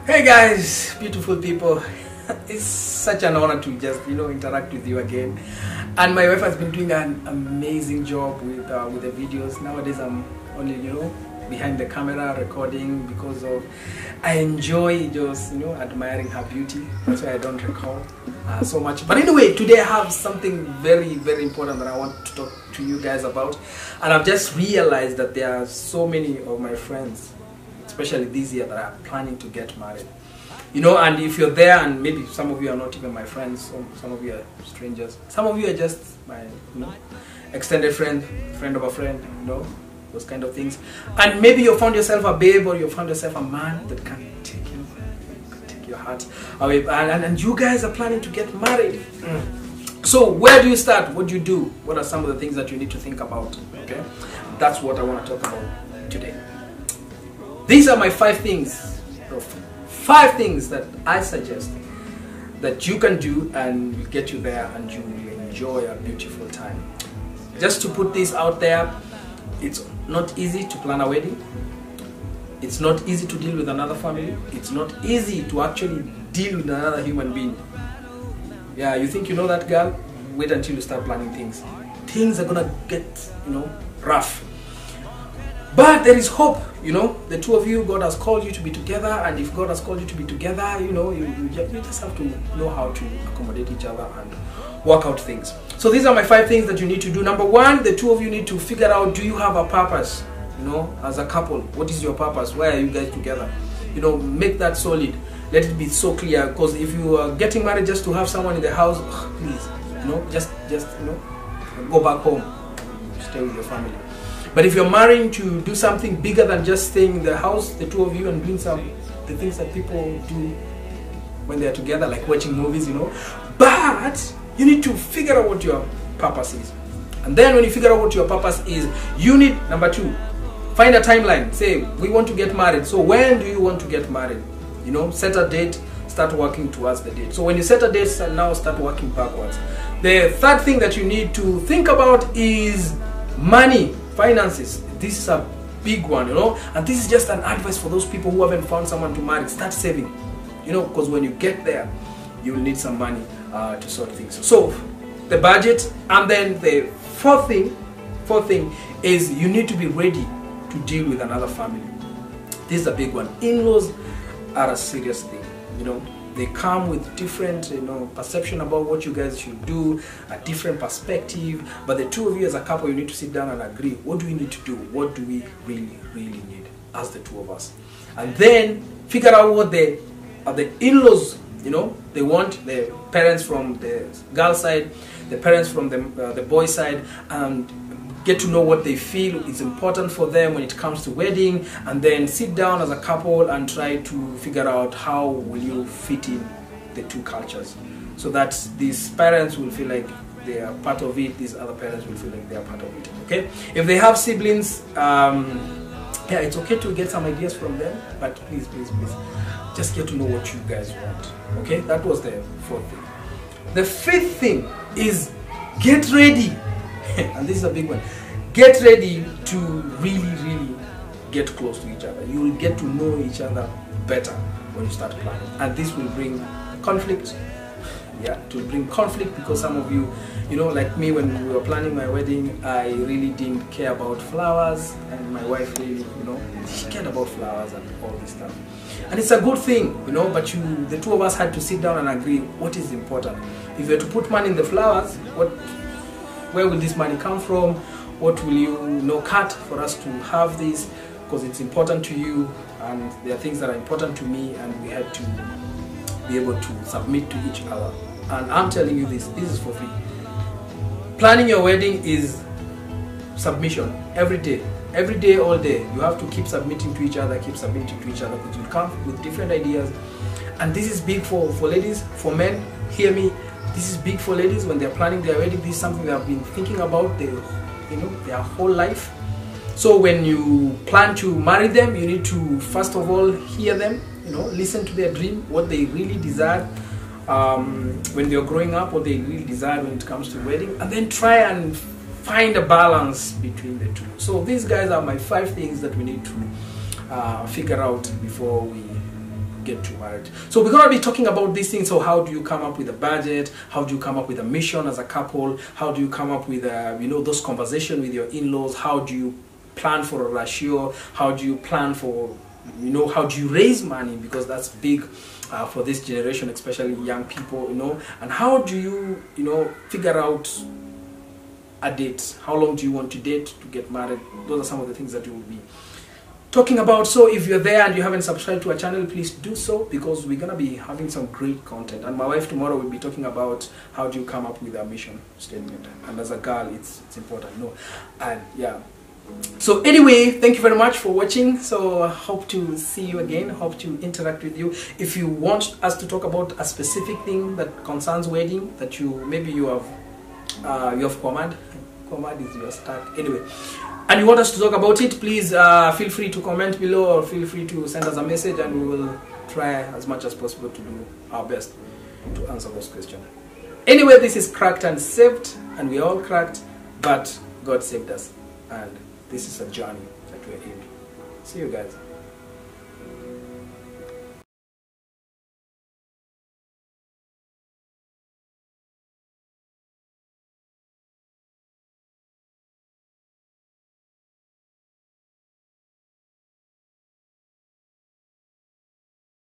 Hey guys, beautiful people. It's such an honor to just interact with you again. And my wife has been doing an amazing job with the videos. Nowadays I'm only behind the camera recording because of I enjoy just admiring her beauty. That's why I don't record so much. But anyway, today I have something very important that I want to talk to you guys about. And I've just realized that there are so many of my friends, especially this year, that are planning to get married. And if you're there, and maybe some of you are not even my friends, some of you are strangers, some of you are just my extended friend of a friend, those kind of things. And maybe you found yourself a babe, or you found yourself a man that can take your heart away, and you guys are planning to get married. So where do you start? What do you do? What are some of the things that you need to think about? Okay, that's what I want to talk about today. These are my 5 things. 5 things that I suggest that you can do and will get you there, and you will enjoy a beautiful time. Just to put this out there, it's not easy to plan a wedding. It's not easy to deal with another family. It's not easy to actually deal with another human being. Yeah, you think you know that girl? Wait until you start planning things. Things are gonna get rough. But there is hope, the two of you, God has called you to be together, and if God has called you to be together, you just have to know how to accommodate each other and work out things. So these are my 5 things that you need to do. Number 1, the two of you need to figure out, do you have a purpose, as a couple? What is your purpose? Why are you guys together? Make that solid. Let it be so clear, because if you are getting married just to have someone in the house, please, just go back home, stay with your family. But if you're marrying to do something bigger than just staying in the house, the two of you, and doing the things that people do when they're together, like watching movies, But you need to figure out what your purpose is. And then when you figure out what your purpose is, you need, number 2, find a timeline. Say, we want to get married. So when do you want to get married? Set a date, start working towards the date. So when you set a date, now start working backwards. The 3rd thing that you need to think about is money. Finances. This is a big one, and this is just an advice for those people who haven't found someone to marry. Start saving, because when you get there, you will need some money to sort things. So the budget, and then the fourth thing is you need to be ready to deal with another family. This is a big one. In-laws are a serious thing, They come with different, perception about what you guys should do, a different perspective. But the two of you as a couple, you need to sit down and agree. What do we need to do? What do we really need as the two of us? And then figure out what the in-laws, they want. The parents from the girl side, the parents from the boy side, and get to know what they feel is important for them when it comes to wedding, and then sit down as a couple and try to figure out how will you fit in the two cultures, so that these parents will feel like they are part of it, these other parents will feel like they are part of it. Okay, if they have siblings, yeah, it's okay to get some ideas from them, but please just get to know what you guys want. Okay, that was the 4th thing. The 5th thing is get ready. And this is a big one. Get ready to really get close to each other. You will get to know each other better when you start planning, and this will bring conflict. Yeah, it will bring conflict, because some of you, like me, when we were planning my wedding, I really didn't care about flowers, and my wife really, she cared about flowers and all this stuff. And it's a good thing, but the two of us had to sit down and agree what is important. If you were to put money in the flowers, where will this money come from? What will you cut for us to have this? Because it's important to you, and there are things that are important to me, and we had to be able to submit to each other. And I'm telling you this is for free. Planning your wedding is submission every day, all day. You have to keep submitting to each other, because you come with different ideas. And this is big for ladies, for men. Hear me. This is big for ladies when they're planning their wedding. This is something they have been thinking about their whole life. So when you plan to marry them, you need to first of all hear them, listen to their dream, what they really desire when they're growing up, what they really desire when it comes to wedding, and then try and find a balance between the two. So these guys are my 5 things that we need to figure out before we get to married. So we're going to be talking about these things. So how do you come up with a budget? How do you come up with a mission as a couple? How do you come up with those conversations with your in-laws? How do you plan for a ratio? How do you plan for, how do you raise money? Because that's big for this generation, especially young people, and how do you, figure out a date? How long do you want to date to get married? Those are some of the things that you will be talking about. So if you're there and you haven't subscribed to our channel, please do so, because we're gonna be having some great content. And my wife tomorrow will be talking about how do you come up with a mission statement. And as a girl, it's important, And yeah. So anyway, thank you very much for watching. So I hope to see you again. Hope to interact with you. If you want us to talk about a specific thing that concerns wedding, that you have command is your start. Anyway, and you want us to talk about it, please feel free to comment below, or feel free to send us a message, and we will try as much as possible to do our best to answer those questions. Anyway, this is Cracked and Saved, and we all cracked, but God saved us, and this is a journey that we're in. See you guys.